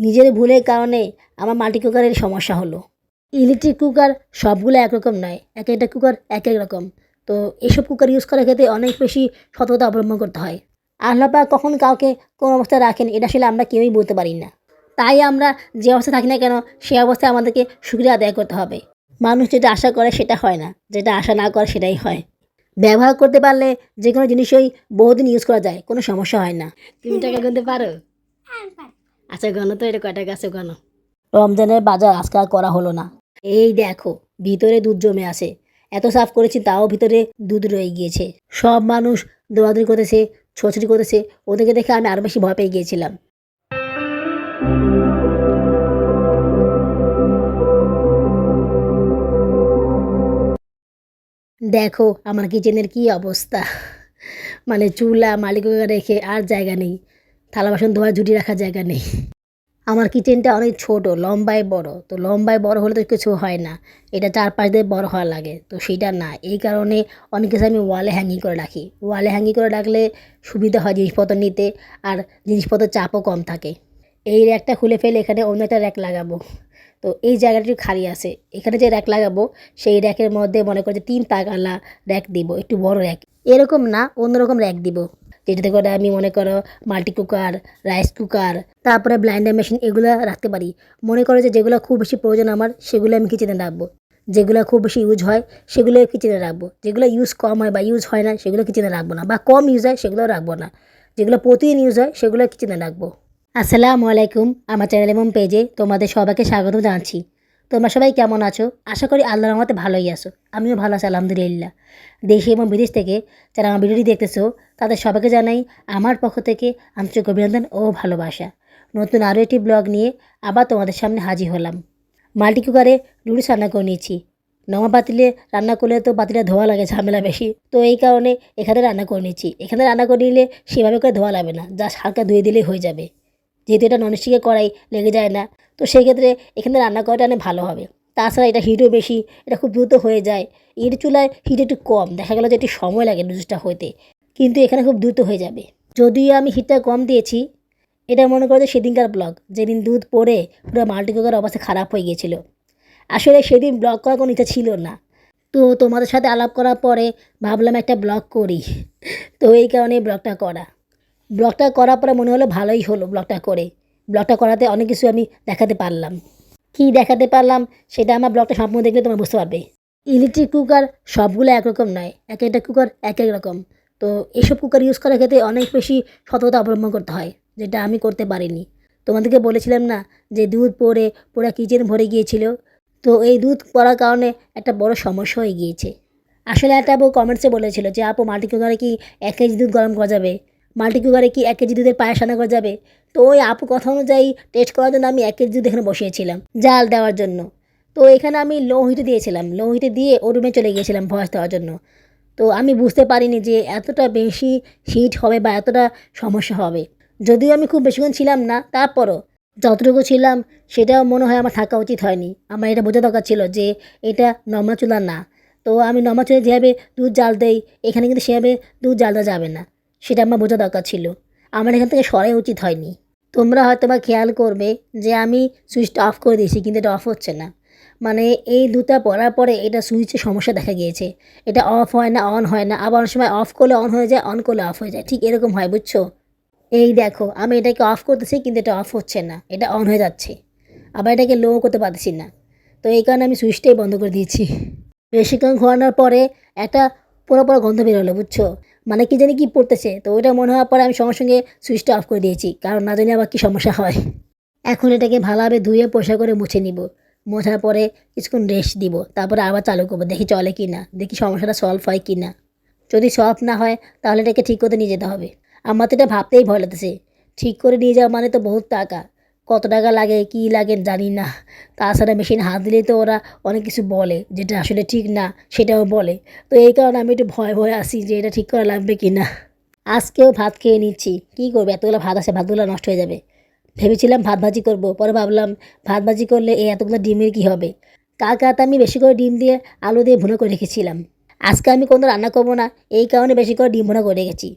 নিজের ভুলের কারণে আমার মাল্টি কুকারের সমস্যা হলো। ইলেকট্রিক কুকার সবগুলো একরকম নয়, এক একটা কুকার এক এক রকম। তো এসব কুকার ইউজ করার ক্ষেত্রে অনেক বেশি সতর্কতা অবলম্বন করতে হয়। আল্লাহ পাক কখন কাউকে কোন অবস্থায় রাখেন এটা আসলে আমরা কেউই বলতে পারি না। তাই আমরা যে অবস্থায় থাকি না কেন সেই অবস্থায় আমাদেরকে শুকরিয়া আদায় করতে হবে। মানুষ যেটা আশা করে সেটা হয় না, যেটা আশা না করে সেটাই হয়। ব্যবহার করতে পারলে যে কোনো জিনিসই বহুদিন ইউজ করা যায়, কোনো সমস্যা হয় না। তুমি টাকা গুনতে পারো? আচ্ছা গণ তো, এটা কয় টাকা আছে গণ। রমজানের বাজার আজকে আর করা হলো না। এই দেখো, ভিতরে দুধ জমে আছে। এত সাফ করেছি তাও ভিতরে দুধ রয়ে গিয়েছে। সব মানুষ দৌড়াদৌড়ি করতেছে, ছোটাছুটি করতেছে। ওদেরকে দেখে আমি আরো বেশি ভয় পেয়ে গিয়েছিলাম। দেখো আমার কিচেনের কি অবস্থা। মানে চুলা মালিকা রেখে আর জায়গা নেই, থালা বাসন ধোয়ার জুটি রাখার জায়গা নেই। আমার কিচেনটা অনেক ছোট, লম্বায় বড়। তো লম্বায় বড় হলে তো কিছু হয় না, এটা চারপাশ দিয়ে বড় হওয়া লাগে। তো সেটা না, এই কারণে অনেক কিছু আমি ওয়ালে হ্যাঙ্গিং করে রাখি। ওয়ালে হ্যাঙ্গিং করে রাখলে সুবিধা হয় জিনিসপত্র নিতে, আর জিনিসপত্রের চাপও কম থাকে। এই র্যাকটা খুলে ফেলে এখানে অন্য একটা র্যাক লাগাবো। তো এই জায়গাটি খালি আছে, এখানে যে র্যাক লাগাবো সেই র্যাকের মধ্যে মনে করে যে 3 তাগালা র্যাক দিব, একটু বড় র্যাক। এরকম না, অন্যরকম র্যাক দিব, যেটাতে করে আমি মনে করো মাল্টি কুকার, রাইস কুকার, তারপরে ব্লাইন্ডার মেশিন এগুলো রাখতে পারি। মনে করো যে যেগুলো খুব বেশি প্রয়োজন আমার সেগুলো আমি কিচেনে রাখবো, যেগুলো খুব বেশি ইউজ হয় সেগুলো কিচেনে রাখবো, যেগুলো ইউজ কম হয় বা ইউজ হয় না সেগুলো কিচেনে রাখবো না, বা কম ইউজ হয় সেগুলো রাখবো না, যেগুলো প্রতিদিন ইউজ হয় সেগুলো কিচেনে রাখবো। আসসালামু আলাইকুম, আমার চ্যানেল এবং পেজে তোমাদের সবাইকে স্বাগত জানাচ্ছি। তোমরা সবাই কেমন আছো? আশা করি আল্লাহর রহমতে ভালোই আছো। আমিও ভালো আছি আলহামদুলিল্লাহ। দেশে এবং বিদেশ থেকে যারা আমার ভিডিওটি দেখতেছো তাদের সবাইকে জানাই আমার পক্ষ থেকে আন্তরিক অভিনন্দন ও ভালোবাসা। নতুন আরও একটি ব্লগ নিয়ে আবার তোমাদের সামনে হাজির হলাম। মাল্টি কুকারে নুডলস রান্না করে নিয়েছি। নমা পাতিলে রান্না করলে তো পাতিলটা ধোয়া লাগে, ঝামেলা বেশি। তো এই কারণে এখানে রান্না করে নিয়েছি। এখানে রান্না করে নিলে সেভাবে করে ধোয়া লাগবে না, জাস্ট হালকা ধুয়ে দিলেই হয়ে যাবে। যেহেতু এটা ননস্টিকের কড়াই, লেগে যায় না। তো সেই ক্ষেত্রে এখানে রান্না করাটা অনেক ভালো হবে। তাছাড়া এটা হিটও বেশি, এটা খুব দ্রুত হয়ে যায়। এর চুলায় হিট একটু কম, দেখা গেলো যে একটু সময় লাগে নুডলসটা হতে, কিন্তু এখানে খুব দ্রুত হয়ে যাবে। যদিও আমি হিটটা কম দিয়েছি, এটা মনে করো যে সেদিনকার ব্লগ, যেদিন দুধ পড়ে পুরো মাল্টি কুকার অবস্থা খারাপ হয়ে গিয়েছিল। আসলে সেদিন ব্লগ করার কোনো ইচ্ছা ছিল না, তো তোমাদের সাথে আলাপ করার পরে ভাবলাম একটা ব্লগ করি। তো এই কারণে ব্লগটা করা। ব্লগটা করার পরে মনে হলো ভালোই হলো ব্লগটা করে। ব্লগটা করাতে অনেক কিছু আমি দেখাতে পারলাম। কী দেখাতে পারলাম সেটা আমার ব্লগটা সম্পূর্ণ দেখলে তোমরা বুঝতে পারবে। ইলেকট্রিক কুকার সবগুলো একরকম নয়, এক একটা কুকার এক এক রকম। তো এসব কুকার ইউজ করার ক্ষেত্রে অনেক বেশি সতর্কতা অবলম্বন করতে হয়, যেটা আমি করতে পারিনি। তোমাদেরকে বলেছিলাম না যে দুধ পড়ে পুরো কিচেন ভরে গিয়েছিল। তো এই দুধ পড়ার কারণে একটা বড় সমস্যা হয়ে গিয়েছে। আসলে একটা আপু কমেন্টসে বলেছিল যে আপু মাল্টি কুকারে কি 1 কেজি দুধ গরম করা যাবে? মাল্টি কুকারে কি 1 কেজি দুধের পায়েস রান্না করা যাবে? তো ওই আপু কথা অনুযায়ী টেস্ট করার জন্য আমি 1 কেজি দুধ এখানে বসিয়েছিলাম জাল দেওয়ার জন্য। তো এখানে আমি লো হিটে দিয়েছিলাম, লো হিটে দিয়ে ও রুমে চলে গিয়েছিলাম ভয়েস দেওয়ার জন্য। তো আমি বুঝতে পারিনি যে এতটা বেশি হিট হবে বা এতটা সমস্যা হবে। যদিও আমি খুব বেশিক্ষণ ছিলাম না, তারপরও যতটুকু ছিলাম সেটাও মনে হয় আমার থাকা উচিত হয়নি। আমার এটা বোঝা দরকার ছিল যে এটা নর্মাল চুলা না। তো আমি নর্মাল চুলায় যেভাবে দুধ জাল দেই এখানে কিন্তু সেভাবে দুধ জাল দেওয়া যাবে না, সেটা আমার বোঝা দরকার ছিল। আমার এখান থেকে সরাই উচিত হয়নি। তোমরা হয়তো বা খেয়াল করবে যে আমি সুইচটা অফ করে দিয়েছি, কিন্তু এটা অফ হচ্ছে না। মানে এই দুধটা পড়ার পরে এটা সুইচের সমস্যা দেখা গিয়েছে। এটা অফ হয় না, অন হয় না, আবার অনেক সময় অফ করলে অন হয়ে যায়, অন করলে অফ হয়ে যায়, ঠিক এরকম হয়, বুঝছো? এই দেখো আমি এটাকে অফ করতেছি কিন্তু এটা অফ হচ্ছে না, এটা অন হয়ে যাচ্ছে। আবার এটাকে লো করতে পারতেছি না। তো এই কারণে আমি সুইচটাই বন্ধ করে দিয়েছি। বেশিক্ষণ ঘোরানোর পরে একটা পোড়া পোড়া গন্ধ বেরোলো, বুঝছো? মানে কি জানি কি পড়তেছে, তো ওইটা মনে হওয়ার পরে আমি সঙ্গে সঙ্গে সুইচটা অফ করে দিয়েছি, কারণ না জানি আবার কী সমস্যা হয়। এখন এটাকে ভালোভাবে ধুয়ে পরিষ্কার করে মুছে নিব। মোছার পরে কিছুক্ষণ রেস্ট দিব, তারপরে আবার চালু করবো, দেখি চলে কি না, দেখি সমস্যাটা সলভ হয় কি না। যদি সলভ না হয় তাহলে এটাকে ঠিক করতে নিয়ে যেতে হবে। আমার তো এটা ভাবতেই ভয় লাগতেছে। ঠিক করে নিয়ে যাওয়া মানে তো বহুত টাকা। কত টাকা লাগে কী লাগে জানি না। তাছাড়া মেশিনে হাত দিলেই তো ওরা অনেক কিছু বলে, যেটা আসলে ঠিক না সেটাও বলে। তো এই কারণে আমি একটু ভয় ভয়ে আসি যে এটা ঠিক করা লাগবে কি না। আজকেও ভাত খেয়ে নিচ্ছি, কী করবো, এতগুলো ভাত আছে, ভাতগুলো নষ্ট হয়ে যাবে। ভেবেছিলাম ভাত ভাজি করব, পরে ভাবলাম ভাত ভাজি করলে এই এতগুলো ডিমের কী হবে। কাল রাতে আমি বেশি করে ডিম দিয়ে আলু দিয়ে ভুনা করে রেখেছিলাম। আজকে আমি কোনো রান্না করবো না, এই কারণে বেশি করে ডিম ভুনা করে রেখেছি।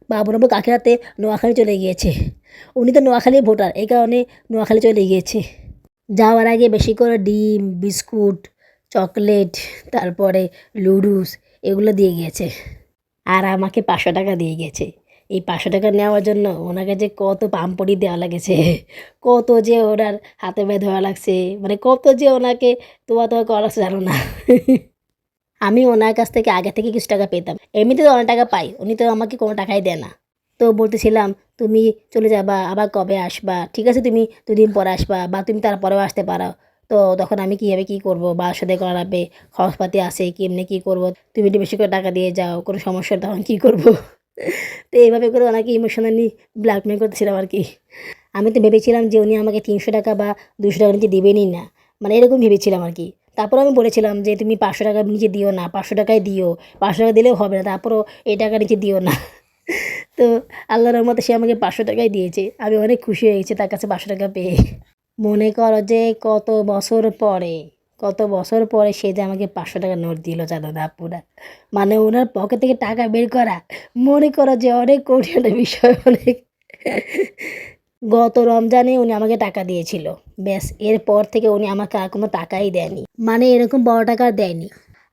বাবুরাবু কাকিরাতে নোয়াখালী চলে গিয়েছে। উনি তো নোয়াখালীর ভোটার, এই কারণে নোয়াখালী চলে গিয়েছে। যাওয়ার আগে বেশি করে ডিম, বিস্কুট, চকলেট, তারপরে লুডুস এগুলো দিয়ে গিয়েছে। আর আমাকে 500 টাকা দিয়ে গেছে। এই 500 টাকা নেওয়ার জন্য ওনাকে যে কত পাম্পড়ি দেওয়া লাগেছে, কত যে ওনার হাতে পায়ে ধোয়া লাগছে, মানে কত যে ওনাকে তোয়া তোয়া করা লাগছে জানো না। আমি ওনার কাছ থেকে আগে থেকে কিছু টাকা পেতাম, এমনিতে তো অনেক টাকা পাই, উনি তো আমাকে কোনো টাকাই দেয় না। তো বলতেছিলাম তুমি চলে যাবা, আবার কবে আসবা, ঠিক আছে তুমি 2 দিন পরে আসবা বা তুমি তারপরেও আসতে পারো। তো তখন আমি কীভাবে কী করবো, বাবার সাথে করাবে, খরচপাতি আছে কেমনি কী করবো, তুমি একটু বেশি করে টাকা দিয়ে যাও, কোনো সমস্যা তখন কী করবো। তো এইভাবে করে ওনাকে ইমোশনালি ব্ল্যাকমেল করতেছিলাম আর কি। আমি তো ভেবেছিলাম যে উনি আমাকে 300 টাকা বা 200 টাকা নিচে দেবেনই না, মানে এরকম ভেবেছিলাম আর কি। তারপর আমি বলেছিলাম যে তুমি 500 টাকা নিচে দিও না, 500 টাকাই দিও, 500 টাকা দিলেও হবে না, তারপরও এই টাকা নিচে দিও না। তো আল্লাহর রহমতে সে আমাকে 500 টাকাই দিয়েছে। আমি অনেক খুশি হয়েছি তার কাছে 500 টাকা পেয়ে। মনে করো যে কত বছর পরে সে যে আমাকে 500 টাকা নোট দিল জানো না আপুরা। মানে ওনার পকেট থেকে টাকা বের করা, মনে করো যে অনেক কঠিন একটা বিষয়, অনেক। গত রমজানে উনি আমাকে টাকা দিয়েছিল, ব্যাস এরপর থেকে উনি আমাকে আর কোনো টাকাই দেয়নি, মানে এরকম বড় টাকা আর দেয়নি।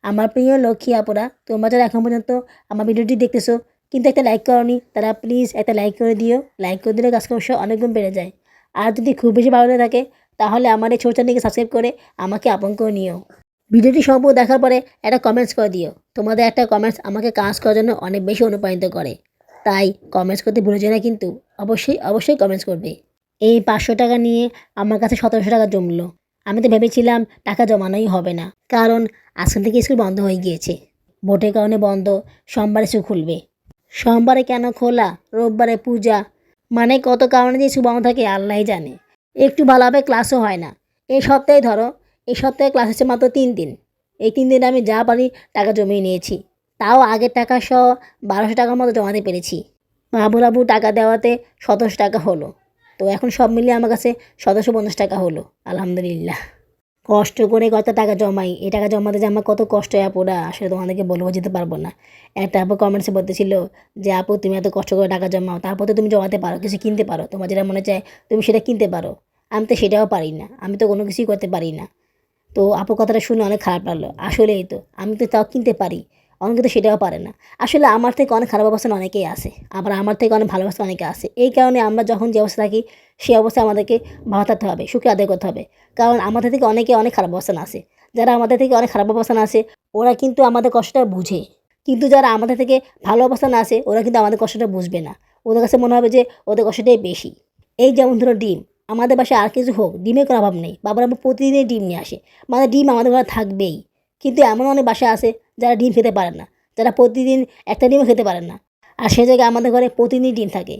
আমার প্রিয় লক্ষ্মী আপুরা, তোমরা যারা এখন পর্যন্ত আমার ভিডিওটি দেখতেছো কিন্তু একটা লাইক করোনি, তারা প্লিজ একটা লাইক করে দিও। লাইক করে দিলে কাজকে অবশ্য অনেক গুণ বেড়ে যায়। আর যদি খুব বেশি ভালো লেগে থাকে তাহলে আমার এই ছোট চ্যানেলকে সাবস্ক্রাইব করে আমাকে আপন করে নিও। ভিডিওটি সম্পূর্ণ দেখার পরে একটা কমেন্টস করে দিও। তোমাদের একটা কমেন্টস আমাকে কাজ করার জন্য অনেক বেশি অনুপ্রাণিত করে, তাই কমেন্টস করতে ভুলে যেও না কিন্তু, অবশ্যই কমেন্টস করবে। এই 500 টাকা নিয়ে আমার কাছে 1700 টাকা জমলো। আমি তো ভেবেছিলাম টাকা জমানোই হবে না, কারণ আজকাল থেকে স্কুল বন্ধ হয়ে গিয়েছে, ভোটের কারণে বন্ধ। সোমবারে স্কুল খুলবে, সোমবারে কেন খোলা, রোববারে পূজা, মানে কত কারণে যে স্কুল বন্ধ থাকে আল্লাহই জানে। একটু ভালোভাবে ক্লাসও হয় না। এই সপ্তাহে ক্লাস হচ্ছে মাত্র 3 দিন। এই 3 দিনে আমি যা পারি টাকা জমিয়ে নিয়েছি, তাও আগের টাকা সহ 1200 টাকার মতো জমাতে পেরেছি। বাবু টাকা দেওয়াতে 1700 টাকা হলো। তো এখন সব মিলিয়ে আমার কাছে 1750 টাকা হলো, আলহামদুলিল্লাহ। কষ্ট করে কত টাকা জমাই, এই টাকা জমাতে যে আমার কত কষ্ট হয় আপুরা, আসলে তোমাদেরকে বলবো যেতে পারবো না। একটা আপু কমেন্টসে বলতেছিল যে আপু তুমি এত কষ্ট করে টাকা জমাও, তারপর তো তুমি জমাতে পারো, কিছু কিনতে পারো, তোমার যেটা মনে চায় তুমি সেটা কিনতে পারো। আমি তো সেটাও পারি না, আমি তো কোনো কিছুই করতে পারি না। তো আপুর কথাটা শুনে অনেক খারাপ লাগলো। আসলেই তো আমি তো তাও কিনতে পারি, অনেকে তো সেটাও পারে না। আসলে আমার থেকে অনেক খারাপ অবস্থান অনেকেই আছে, আবার আমার থেকে অনেক ভালো অবস্থা অনেকে আছে। এই কারণে আমরা যখন যে অবস্থা থাকি সেই অবস্থায় আমাদেরকে ভালো থাকতে হবে, সুখে আদায় করতে হবে। কারণ আমাদের থেকে অনেকে অনেক খারাপ অবস্থান আছে, যারা আমাদের থেকে অনেক খারাপ অবস্থান আছে ওরা কিন্তু আমাদের কষ্টটা বুঝে, কিন্তু যারা আমাদের থেকে ভালো অবস্থান আছে ওরা কিন্তু আমাদের কষ্টটা বুঝবে না। ওদের কাছে মনে হবে যে ওদের কষ্টটাই বেশি। এই যেমন ধরো ডিম, আমাদের বাসায় আর কিছু হোক ডিমের কোনো অভাব নেই, বাবার আবার প্রতিদিনই ডিম নিয়ে আসে, মানে ডিম আমাদের ঘরে থাকবেই। কিন্তু এমন অনেক বাসা আছে যারা ডিম খেতে পারে না, যারা প্রতিদিন একটা ডিমও খেতে পারে না, আর সে জায়গায় আমাদের ঘরে প্রতিদিনই ডিম থাকে।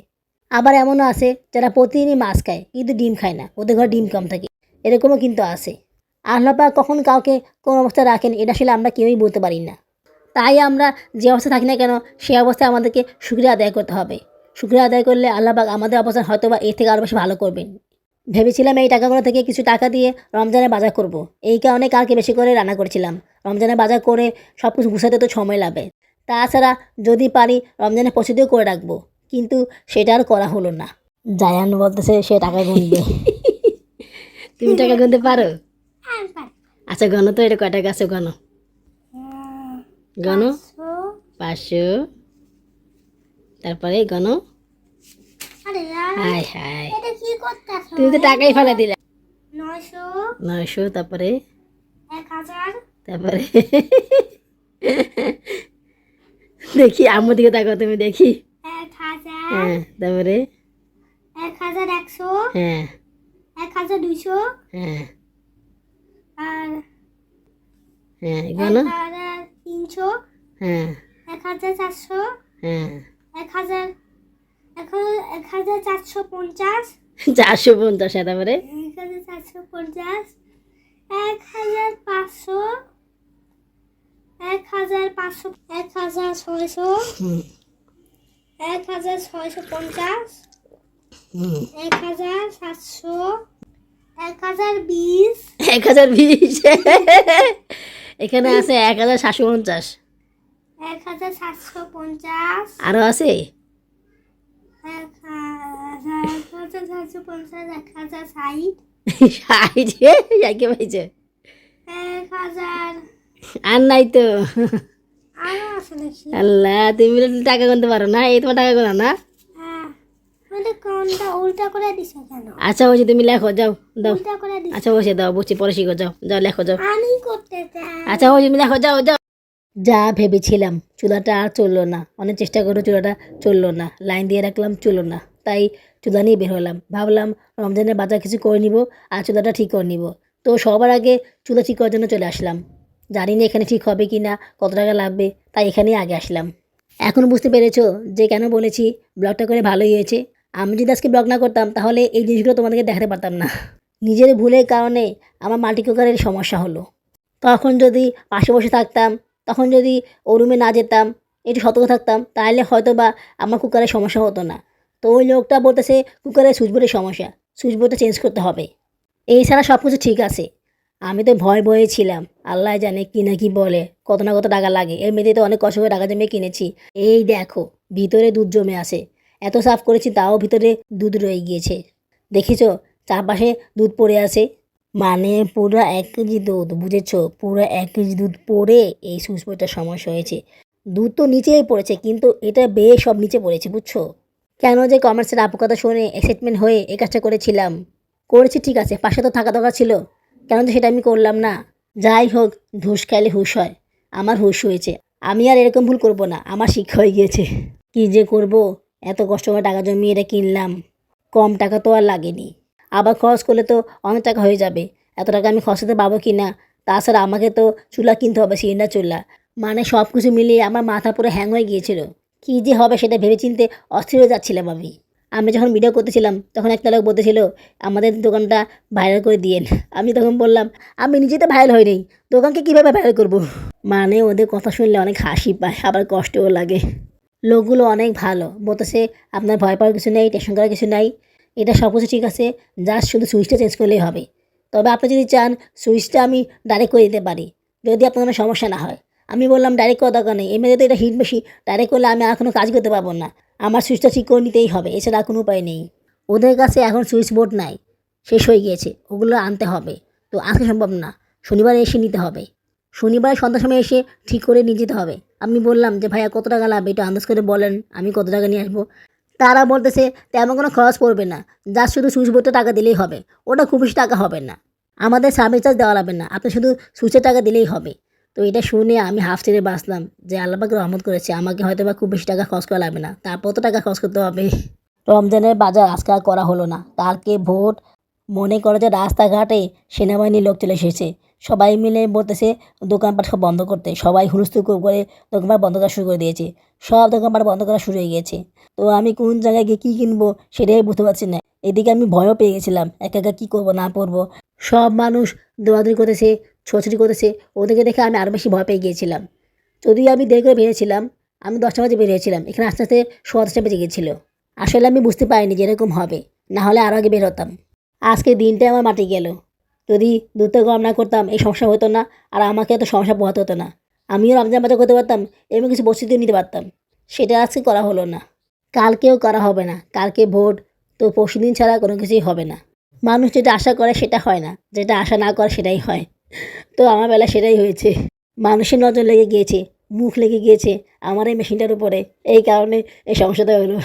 আবার এমনও আছে যারা প্রতিদিনই মাছ খায় কিন্তু ডিম খায় না, ওদের ঘরে ডিম কম থাকে, এরকমও কিন্তু আছে। আল্লাহ পাক কখন কাউকে কোন অবস্থায় রাখেন এটা আসলে আমরা কেউই বলতে পারি না। তাই আমরা যে অবস্থায় থাকি না কেন সেই অবস্থায় আমাদেরকে শুকরিয়া আদায় করতে হবে। শুকরিয়া আদায় করলে আল্লাহ পাক আমাদের অবস্থান হয়তো বা এর থেকে আরও বেশি ভালো করবেন। ভেবেছিলাম এই টাকাগুলো থেকে কিছু টাকা দিয়ে রমজানের বাজার করব, এই কারণে কালকে বেশি করে রান্না করেছিলাম। রমজানের বাজার করে সব কিছু গুছাতে তো সময় লাগবে, তাছাড়া যদি পারি রমজানের প্রস্তুতিও করে রাখবো, কিন্তু সেটা আর করা হলো না। জায়ান বলতেছে সে টাকা গুনবে। তুমি টাকা গুনতে পারো? আচ্ছা গণ তো, এটা কয় টাকা আছে গণ, গণ 500, তারপরে গণ, হাই হাই তুমি তো টাকাই ফেলা দিলা। 900, তারপরে 1000, তারপরে দেখি আমার দিকে তাকাও তুমি, দেখি 1000, হ্যাঁ, তারপরে 1100, হ্যাঁ, 1200, হ্যাঁ, আর হ্যাঁ গণ 1300, হ্যাঁ, 1400, হ্যাঁ, 1450, 450, তারপরে 1450, 1500, 1500, 1600, 1650, 1700, 1020, 1020, এখানে আছে 1750, 1750, আরো আছে 1,000, 1,450, 1,060, 60 যাকে পাইছে 1,000, আর নাই তো। আরো আছে দেখি। আল্লাহ, তুমি বলে টাকা গুনতে পারো না? এই তোমার টাকা গোনা না? হ্যাঁ, মানে কোনটা উল্টা করে দিছে কেন? আচ্ছা বলছি, তুমি লেখো, যাও দাও। উল্টা করে দিছে। আচ্ছা বসে দাও, বুঝছি, পরে শিখো, যাও যাও লেখো, যাও। আমি করতে চাই। আচ্ছা বলছি, তুমি লেখো, যাও যাও। যা ভেবেছিলাম, চুলাটা আর চললো না। অনেক চেষ্টা করে চুলাটা চললো না, লাইন দিয়ে রাখলাম, চললো না। তাই চুলা নিয়ে বের হলাম, ভাবলাম রমজানের বাজার কিছু করে নিব আর চুলাটা ঠিক করে নিব। তো সবার আগে চুলা ঠিক করার জন্য চলে আসলাম। জানি না এখানে ঠিক হবে কি না, কত টাকা লাগবে, তাই এখানেই আগে আসলাম। এখন বুঝতে পেরেছো যে কেন বলেছি ব্লগটা করে ভালোই হয়েছে। আমি যদি আজকে ব্লগ না করতাম তাহলে এই জিনিসগুলো তোমাদেরকে দেখাতে পারতাম না। নিজের ভুলের কারণে আমার মাল্টি কুকারের সমস্যা হলো। তখন যদি পাশে বসে থাকতাম, তখন যদি ও রুমে না যেতাম, একটু সতর্ক থাকতাম, তাহলে হয়তো বা আমার কুকারের সমস্যা হতো না। তো ওই লোকটা বলতেছে কুকারের সুইচ বোর্ডের সমস্যা, সুইচ বোর্ডটা চেঞ্জ করতে হবে। এই ছাড়া সব কিছু ঠিক আছে। আমি তো ভয়ে ছিলাম, আল্লাহ জানে কি না কি বলে, কত না কত টাকা লাগে। এমনিতে তো অনেক কষ্ট করে টাকা জমিয়ে কিনেছি। এই দেখো ভিতরে দুধ জমে আছে, এত সাফ করেছি তাও ভিতরে দুধ রয়ে গিয়েছে। দেখেছো চারপাশে দুধ পড়ে আছে, মানে পুরো 1 কেজি দুধ, বুঝেছো? পুরো 1 কেজি দুধ পড়ে এই সুইচ বোর্ডটার সমস্যা হয়েছে। দুধ তো নিচেই পড়েছে, কিন্তু এটা বেশ সব নিচে পড়েছে, বুঝছো? কেন যে কমার্সের আপু কথা শুনে এক্সাইটমেন্ট হয়ে এই কাজটা করেছিলাম। করেছি ঠিক আছে, পাশে তো থাকা দরকার ছিল, কেন যে সেটা আমি করলাম না। যাই হোক, ঘুষ খাইলে হুঁশ হয়। আমার হুঁশ হয়েছে, আমি আর এরকম ভুল করব না, আমার শিক্ষা হয়ে গিয়েছে। কি যে করব, এত কষ্ট করে টাকা জমিয়ে এটা কিনলাম, কম টাকা তো আর লাগেনি। আবার খরচ করলে তো অনেক টাকা হয়ে যাবে, এত টাকা আমি খরচাতে পাবো কি না। তাছাড়া আমাকে তো চুলা কিনতে হবে, সিলিন্ডার চুলা। মানে সব কিছু মিলিয়ে আমার মাথা পুরো হ্যাং হয়ে গিয়েছিল। কী যে হবে সেটা ভেবে চিনতে অস্থির হয়ে যাচ্ছিলাম আমি। আমি যখন ভিডিও করতেছিলাম তখন একটা লোক বলতেছিল আমাদের দোকানটা ভাইরাল করে দিয়েন। আমি তখন বললাম আমি নিজে তো ভাইরাল হইনি, দোকানকে কীভাবে ভাইরাল করব। মানে ওদের কথা শুনলে অনেক হাসি পায়, আবার কষ্টও লাগে। লোকগুলো অনেক ভালো, বলতেছে আপনার ভয় পাওয়ার কিছু নেই, টেনশন করার কিছু নাই, এটা সব কিছু ঠিক আছে, জাস্ট শুধু সুইচটা চেঞ্জ করলেই হবে। তবে আপনি যদি চান সুইচটা আমি ডাইরেক্ট করে দিতে পারি, যদি আপনার কোনো সমস্যা না হয়। আমি বললাম ডাইরেক্ট করার দরকার নেই, এমনিতে তো এটা হিট বেশি, ডাইরেক্ট করলে আমি আর কোনো কাজ করতে পারবো না, আমার সুইচটা ঠিক করে নিতেই হবে, এছাড়া আর কোনো উপায় নেই। ওদের কাছে এখন সুইচ বোর্ড নাই, শেষ হয়ে গিয়েছে, ওগুলো আনতে হবে। তো আজকে সম্ভব না, শনিবারে এসে নিতে হবে। শনিবার সন্ধ্যার সময় এসে ঠিক করে নিয়ে যেতে হবে। আমি বললাম যে ভাইয়া কত টাকা লাগবে একটু আন্দাজ করে বলেন, আমি কত টাকা নিয়ে আসবো। তারা বলতেছে তেমন কোনো খরচ পড়বে না, জাস্ট শুধু সুইচ বোর্ডে টাকা দিলেই হবে, ওটা খুব বেশি টাকা হবে না, আমাদের সার্ভিস চার্জ দেওয়া লাগবে না, আপনি শুধু সুইচের টাকা দিলেই হবে। তো এটা শুনে আমি হাফ ছেড়ে বাঁচলাম যে আল্লাহ পাক রহমত করেছে, আমাকে হয়তো বা খুব বেশি টাকা খরচ করা লাগবে না, তারপর তো টাকা খরচ করতে হবে। রমজানের বাজার আজকে আর করা হলো না, কালকে ভোট। মনে করে যে রাস্তাঘাটে সেনাবাহিনীর লোক চলে এসেছে, সবাই মিলে বলতেছে দোকানপাট সব বন্ধ করতে, সবাই হুলস্থুল করে দোকানপাট বন্ধ করা শুরু করে দিয়েছে, সব দোকানপাট বন্ধ করা শুরু হয়ে গিয়েছে। তো আমি কোন জায়গায় গিয়ে কী কিনবো সেটাই বুঝতে পারছি না। এদিকে আমি ভয়ও পেয়ে গেছিলাম, একা একা কী করবো না করবো। সব মানুষ দৌড়াদৌড়ি করতেছে, ছোটাছুটি করতেছে, ওদেরকে দেখে আমি আরও বেশি ভয় পেয়ে গিয়েছিলাম। যদিও আমি দেরি করে বেরিয়েছিলাম, আমি 10টা বাজে বেরিয়েছিলাম, এখানে আস্তে আস্তে 10:15 বেজে গিয়েছিল। আসলে আমি বুঝতে পারিনি যে এরকম হবে, না হলে আরও আগে বের হতাম। আজকে দিনটাই আমার মাটি গেল। যদি দুধটা গরম না করতাম এই সমস্যা হতো না, আর আমাকে এত সমস্যা পোহাতে হতো না। আমিও রমজান বাজার করতে পারতাম, এবং কিছু প্রস্তুতিও নিতে পারতাম। সেটা আজকে করা হলো না, কালকেও করা হবে না, কালকে ভোট। তো পরশুদিন ছাড়া কোনো কিছুই হবে না। মানুষ যেটা আশা করে সেটা হয় না, যেটা আশা না করে সেটাই হয়। তো আমার বেলা সেটাই হয়েছে। মানুষের নজর লেগে গিয়েছে, মুখ লেগে গিয়েছে আমার এই মেশিনটার উপরে, এই কারণে এই সমস্যাটা হলো।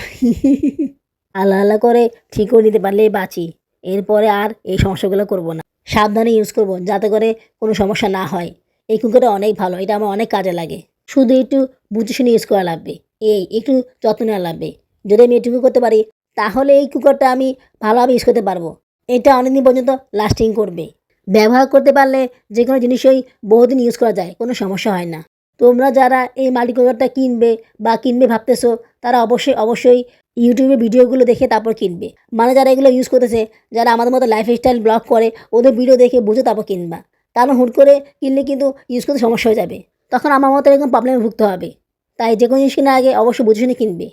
আল্লাহ আল্লাহ করে ঠিক করে নিতে পারলেই বাঁচি, এরপরে আর এই সমস্যাগুলো করব না। সাবধানে ইউজ করব যাতে করে কোনো সমস্যা না হয়। এই কুকারটা অনেক ভালো, এটা আমার অনেক কাজে লাগে, শুধু একটু বুঝে শুনে ইউজ করা লাগবে, এই একটু যত্ন নেওয়া লাগবে। যদি আমি এটুকু করতে পারি তাহলে এই কুকারটা আমি ভালোভাবে ইউজ করতে পারবো, এটা অনেকদিন পর্যন্ত লাস্টিং করবে। ব্যবহার করতে পারলে যে কোনো জিনিসই বহুদিন ইউজ করা যায়, কোনো সমস্যা হয় না। তোমরা যারা এই মাল্টি কুকারটা কিনবে বা কিনবে ভাবতেছো, তারা অবশ্যই অবশ্যই ইউটিউবে ভিডিওগুলো দেখে তারপর কিনবে। মানে যারা এগুলো ইউজ করতেছে, যারা আমাদের মতো লাইফস্টাইল ব্লগ করে, ওদের ভিডিও দেখে বুঝে তারপর কিনবা। কারণ হুট করে কিনলে কিন্তু ইউজ করতে সমস্যা হয়ে যাবে, তখন আমার মতো এরকম প্রবলেমে ভুগতে হবে। তাই যে কোনো জিনিস কেনার আগে অবশ্যই বুঝে শুনে কিনবে,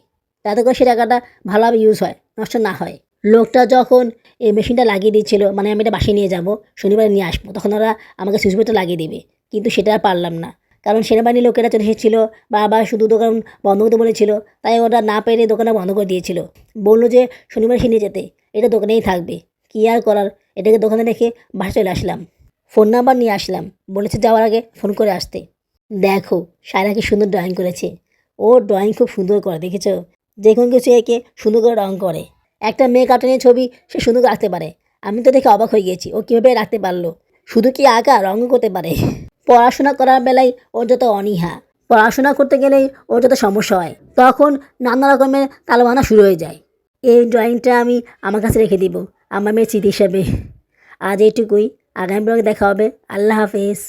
যাতে করে সে টাকাটা ভালোভাবে ইউজ হয়, নষ্ট না হয়। লোকটা যখন এই মেশিনটা লাগিয়ে দিচ্ছিল, মানে আমি এটা বাসায় নিয়ে যাব, শনিবারে নিয়ে আসবো, তখন ওরা আমাকে সুইচ বোর্ডটা লাগিয়ে দেবে, কিন্তু সেটা আর পারলাম না, কারণ সেনাবাহিনীর লোকেরা চলে এসেছিল, বাবা শুধু দোকান বন্ধ করতে বলেছিল, তাই ওরা না পেরে দোকানটা বন্ধ করে দিয়েছিল। বললো যে শনিবার এসে নিয়ে যেতে, এটা দোকানেই থাকবে। কী আর করার, এটাকে দোকানে রেখে বাসা চলে আসলাম। ফোন নাম্বার নিয়ে আসলাম, বলেছে যাওয়ার আগে ফোন করে আসতে। দেখো সায়রা কি সুন্দর ড্রয়িং করেছে। ও ড্রয়িং খুব সুন্দর করে, দেখেছো? যে কোনো কিছু এঁকে সুন্দর করে রং করে। একটা মেয়ে কার্টুনের ছবি সে সুন্দর করে আঁকতে পারে। আমি তো দেখে অবাক হয়ে গেছি, ও কীভাবে রাখতে পারলো। শুধু কি আঁকা, রঙও করতে পারে। পড়াশোনা করার বেলায় ওর যত অনীহা, পড়াশোনা করতে গেলেই ওর যত সমস্যা হয়, তখন নানা রকমের তালবাহানা শুরু হয়ে যায়। এই ড্রয়িংটা আমি আমার কাছে রেখে দিব আমার মেয়ের স্মৃতি হিসাবে। আজ এইটুকুই, আগামী ব্লগে দেখা হবে। আল্লাহ হাফেজ।